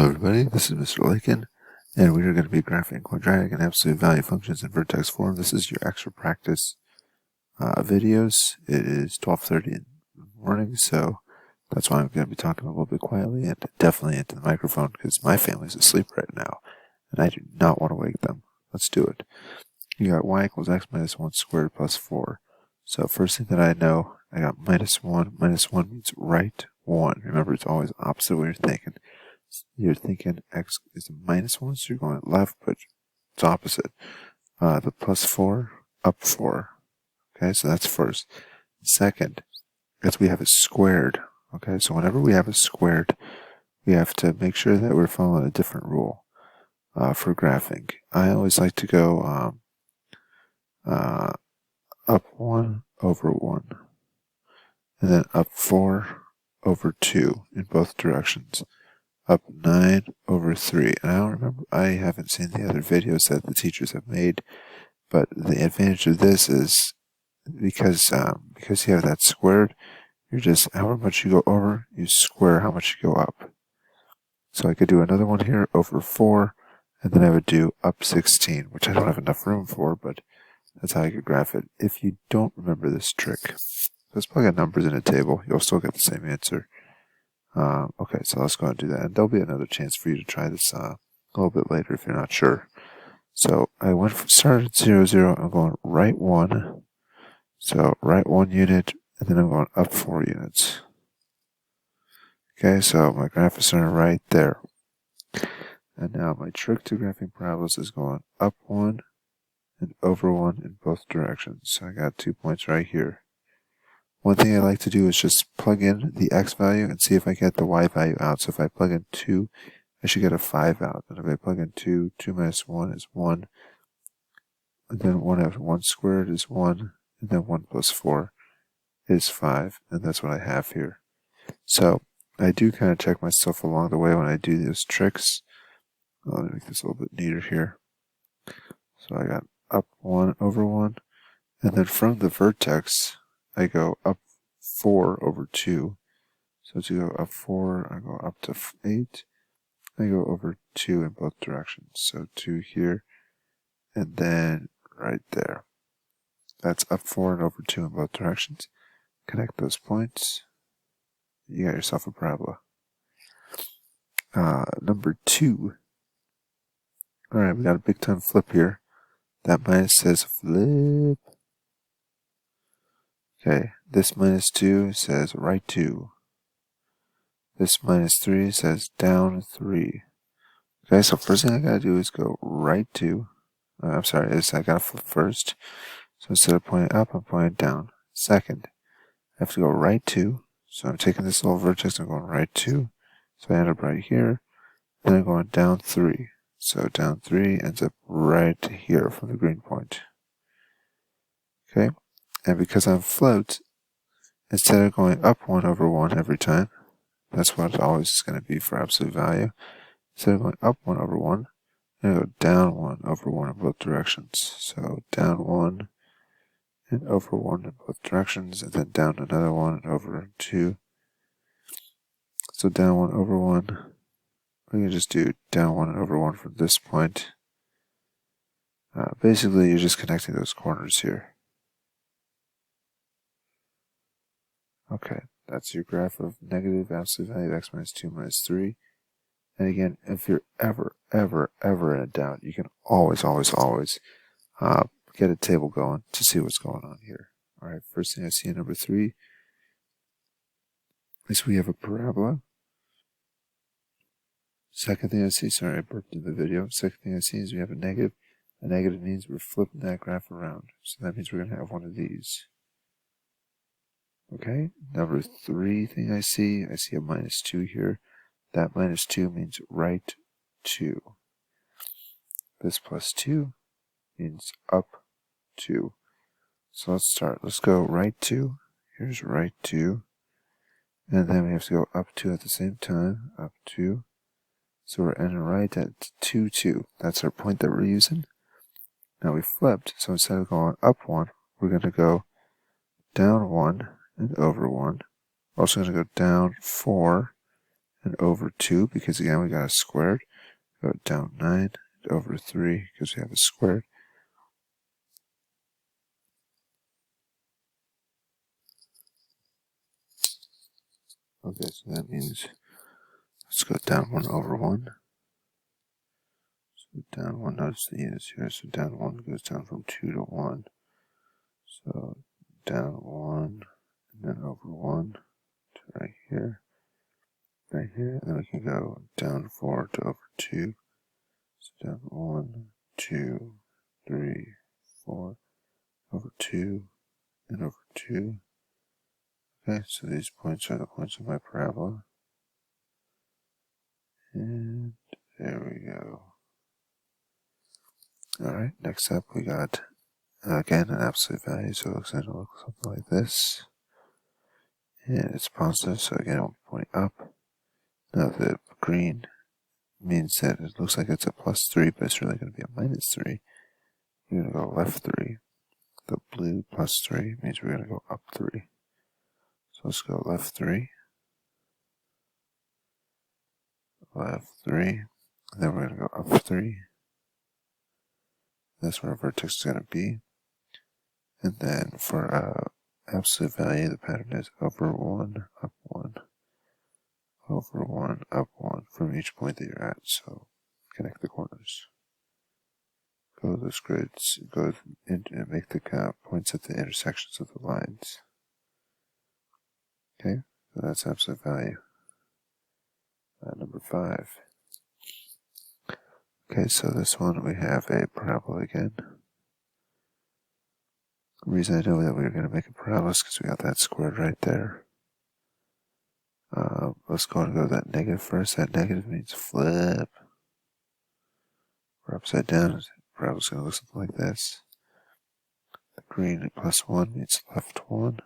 Hello everybody, this is Mr. Lakin, and we are going to be graphing quadratic and absolute value functions in vertex form. This is your extra practice videos. It is 12:30 in the morning, so that's why I'm going to be talking a little bit quietly and definitely into the microphone because my family's asleep right now, and I do not want to wake them. Let's do it. You got y equals x minus 1 squared plus 4. So first thing that I know, I got minus 1. Minus 1 means right 1. Remember, it's always opposite what you're thinking. You're thinking x is a minus 1, so you're going left, but it's opposite. The plus 4, up 4. Okay, so that's first. Second, as we have a squared. Okay, so whenever we have a squared, we have to make sure that we're following a different rule for graphing. I always like to go up 1 over 1, and then up 4 over 2 in both directions. Up 9 over 3. And I don't remember, I haven't seen the other videos that the teachers have made, but the advantage of this is because you have that squared, you're just, however much you go over, you square how much you go up. So I could do another one here over 4, and then I would do up 16, which I don't have enough room for, but that's how I could graph it. If you don't remember this trick, just plug in numbers in a table, you'll still get the same answer. Okay, so let's go and do that. And there'll be another chance for you to try this a little bit later if you're not sure. So I started at 0, 0. I'm going right 1. So right 1 unit, and then I'm going up 4 units. Okay, so my graph is starting right there. And now my trick to graphing parabolas is going up 1 and over 1 in both directions. So I got 2 points right here. One thing I like to do is just plug in the x value and see if I get the y value out. So if I plug in 2, I should get a 5 out. And if I plug in 2, 2 minus 1 is 1. And then 1 squared is 1. And then 1 plus 4 is 5. And that's what I have here. So I do kind of check myself along the way when I do those tricks. Let me make this a little bit neater here. So I got up 1 over 1. And then from the vertex, I go up 4 over 2. So to go up 4, I go up to 8. I go over 2 in both directions. So 2 here, and then right there. That's up 4 and over 2 in both directions. Connect those points. You got yourself a parabola. Number 2. Alright, we got a big time flip here. That minus says flip. Okay, this minus 2 says right 2. This minus 3 says down 3. Okay, so first thing I gotta do is go right 2. I gotta flip first. So instead of pointing up, I'm pointing down. Second, I have to go right 2. So I'm taking this little vertex, I'm going right 2. So I end up right here. Then I'm going down 3. So down 3 ends up right here from the green point. Okay? And because I'm flipped, instead of going up 1 over 1 every time, that's what it always is going to be for absolute value. Instead of going up 1 over 1, I'm going to go down 1 over 1 in both directions. So down 1 and over 1 in both directions, and then down another 1 and over 2. So down 1 over 1. We can just do down 1 and over 1 from this point. Basically, you're just connecting those corners here. Okay, that's your graph of negative absolute value of x minus 2 minus 3. And again, if you're ever in doubt, you can always get a table going to see what's going on here. Alright, first thing I see in number 3 is we have a parabola. Second thing I see, sorry I burped in the video. Second thing I see is we have a negative. A negative means we're flipping that graph around. So that means we're going to have one of these. Okay, number 3 thing I see a minus 2 here. That minus 2 means right 2. This plus 2 means up 2. So let's start. Let's go right 2. Here's right 2. And then we have to go up 2 at the same time. Up 2. So we're ending right at 2, 2. That's our point that we're using. Now we flipped. So instead of going up 1, we're going to go down 1 and over 1. We're also going to go down 4 and over 2, because again we got a squared. Go down 9, and over 3, because we have a squared. Okay, so that means let's go down 1 over 1. So down 1, notice the units here. So down 1 goes down from 2 to 1. So down 1, and then over 1 to right here, and then we can go down 4 to over 2. So down 1, 2, 3, 4, over 2, and over 2. Okay, so these points are the points of my parabola. And there we go. Alright, next up we got, again, an absolute value, so it looks going to look something like this. And it's positive, so again, it will be pointing up. Now the green means that it looks like it's a plus 3, but it's really going to be a minus 3. We're going to go left 3. The blue plus 3 means we're going to go up 3. So let's go left 3. Left 3. And then we're going to go up 3. That's where our vertex is going to be. And then for absolute value, the pattern is over 1, up 1. Over 1, up 1 from each point that you're at. So connect the corners. Go those grids, go in and make the points at the intersections of the lines. Okay, so that's absolute value. Number 5. Okay, so this one we have a parabola again. The reason I know that we were going to make a parabola is because we got that squared right there. Let's go and go to that negative first. That negative means flip. We're upside down. The parabola's going to look something like this. The green plus 1 means left 1.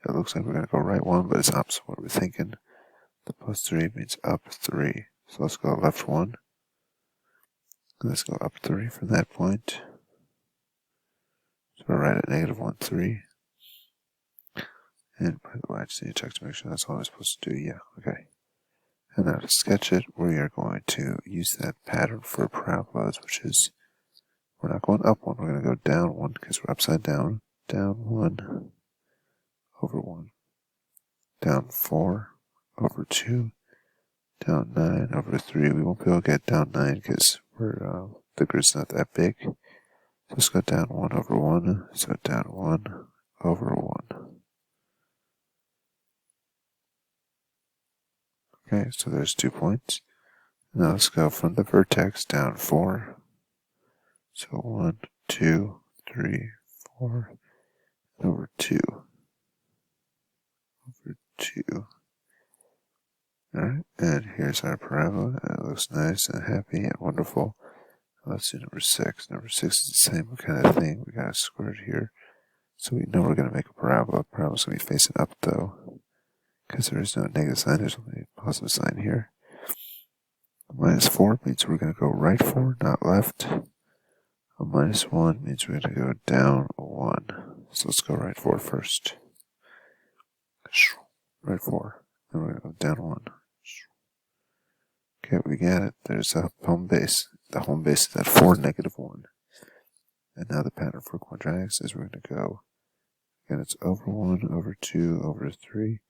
It looks like we're going to go right 1, but it's opposite what we're thinking. The plus 3 means up 3. So let's go left 1. Let's go up 3 from that point. So we're right at negative 1, 3. And by the way, I just need to check to make sure that's all I'm supposed to do. Yeah, okay. And now to sketch it, we are going to use that pattern for parabolas, which is, we're not going up 1, we're going to go down 1 because we're upside down. Down 1, over 1. Down 4, over 2. Down 9, over 3. We won't be able to get down 9 because the grid's not that big. So let's go down 1 over 1. So down 1 over 1. Okay, so there's 2 points. Now let's go from the vertex down 4. So 1, 2, 3, 4, over 2. Over 2. Alright, and here's our parabola. It looks nice and happy and wonderful. Let's do number 6. Number 6 is the same kind of thing. We got a squared here. So we know we're going to make a parabola. Parabola's going to be facing up though, because there is no negative sign. There's only a positive sign here. Minus 4 means we're going to go right 4, not left. A minus 1 means we're going to go down 1. So let's go right 4 first. Right 4. Then we're going to go down 1. Okay, we got it. There's a home base. The home base is at 4, negative 1. And now the pattern for quadratics is we're going to go, again, it's over 1, over 2, over 3.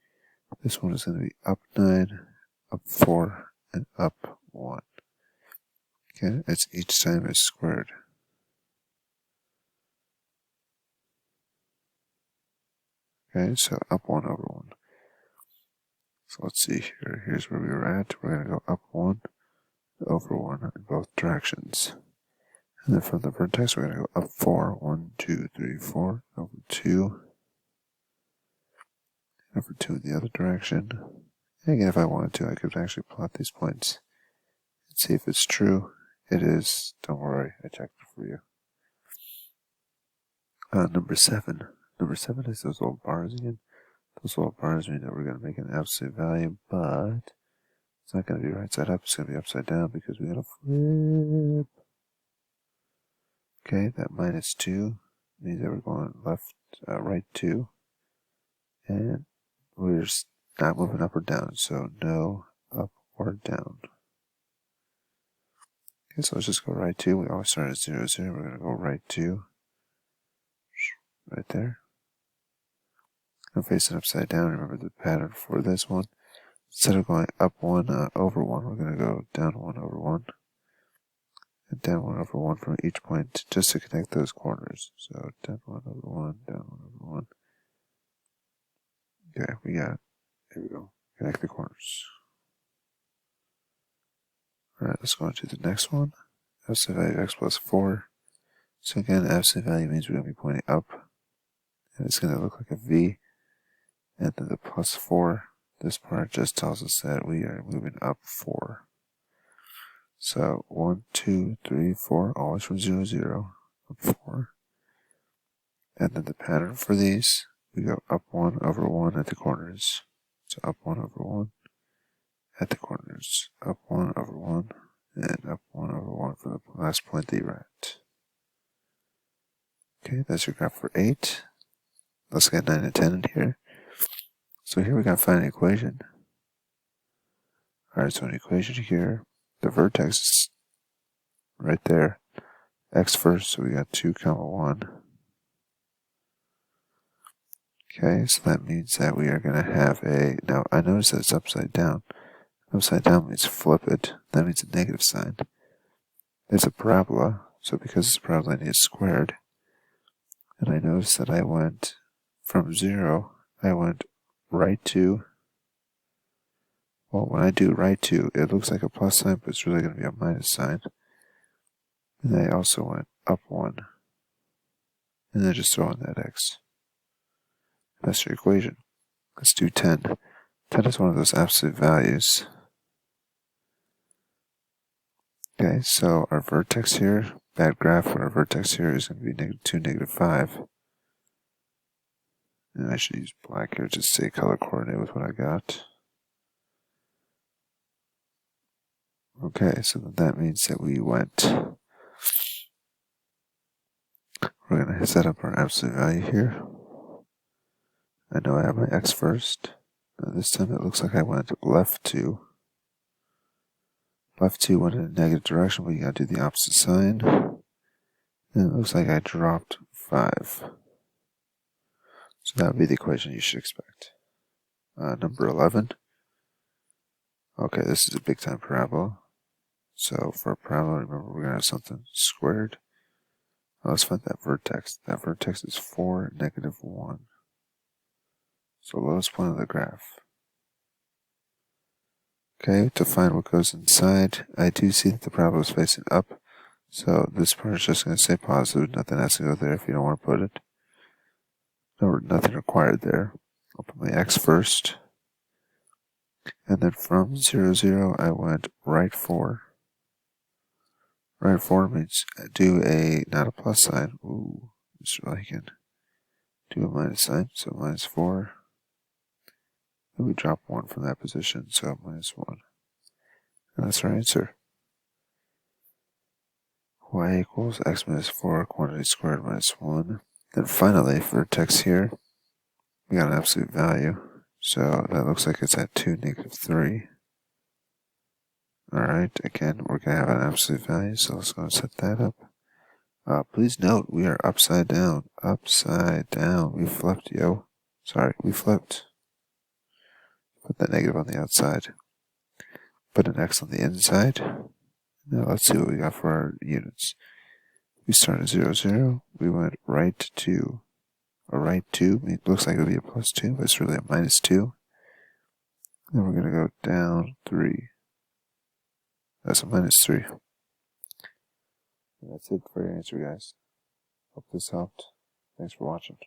This one is going to be up 9, up 4, and up 1. Okay, it's each time is squared. Okay, so up 1 over 1. So let's see here. Here's where we were at. We're going to go up 1, over 1 in both directions. And then from the vertex, we're going to go up 4. 1, 2, 3, 4. Over 2. Over 2 in the other direction. And again, if I wanted to, I could actually plot these points and see if it's true. It is. Don't worry, I checked it for you. Number 7. Number 7 is those little bars again. Those little bars mean that we're going to make an absolute value, but it's not going to be right side up. It's going to be upside down because we're going to flip. Okay, that minus 2 means that we're going left, right 2. And we're just not moving up or down. So no, up or down. Okay, so let's just go right 2. We always start at 0, 0. We're going to go right 2. Right there. I'm facing upside down. Remember the pattern for this one. Instead of going up 1 over 1, we're going to go down 1 over 1. And down 1 over 1 from each point just to connect those corners. So down 1 over 1, down 1 over 1. Okay, we got it. Here we go. Connect the corners. Alright, let's go on to the next one. Absolute value of x plus 4. So again, absolute value means we're going to be pointing up. And it's going to look like a V. And then the plus 4, this part just tells us that we are moving up 4. So 1, 2, 3, 4, always from 0, 0, up 4. And then the pattern for these, we go up 1 over 1 at the corners. So up 1 over 1 at the corners. Up 1 over 1 and up 1 over 1 for the last point that you're at. Okay, that's your graph for 8. Let's get 9 and 10 in here. So here we got to find an equation. Alright, so an equation here, the vertex is right there. X first, so we got 2, 1. Okay, so that means that we are going to have a, now I notice that it's upside down. Upside down means flip it. That means a negative sign. It's a parabola, so because it's a parabola I need it squared. And I noticed that I went from 0, I went right 2. Well, when I do right 2, it looks like a plus sign, but it's really going to be a minus sign. And I also went up 1. And then just throw in that x. That's your equation. Let's do 10. 10 is one of those absolute values. Okay, so our vertex here, bad graph, but our vertex here is going to be -2, -5. And I should use black here just to say color coordinate with what I got. Okay, so that means that we went, we're going to set up our absolute value here. I know I have my x first. Now this time it looks like I went left 2. Left 2 went in a negative direction, but you gotta do the opposite sign. And it looks like I dropped 5. So that would be the equation you should expect. Number 11. Okay, this is a big time parabola. So for a parabola, remember we're going to have something squared. Well, let's find that vertex. That vertex is 4, -1. So lowest point of the graph. Okay, to find what goes inside, I do see that the parabola is facing up. So this part is just going to say positive. Nothing has to go there if you don't want to put it. No, nothing required there. I'll put my x first. And then from 0, 0, I went right 4. Right 4 means do a, not a plus sign. Ooh, Mr. Lycan. Do a minus sign, so -4. Then we drop 1 from that position, so -1. And that's our answer. Y equals x minus 4, quantity squared minus 1. Then finally, vertex here, we got an absolute value. So that looks like it's at 2, -3. Alright, again, we're going to have an absolute value, so let's go and set that up. Please note, we are upside down. Upside down. We flipped, yo. Sorry, we flipped. Put that negative on the outside. Put an x on the inside. Now let's see what we got for our units. We started 0, 0. We went right 2. A right 2 it looks like it would be a +2, but it's really a -2. Then we're going to go down 3. That's a -3. And that's it for your answer, guys. Hope this helped. Thanks for watching.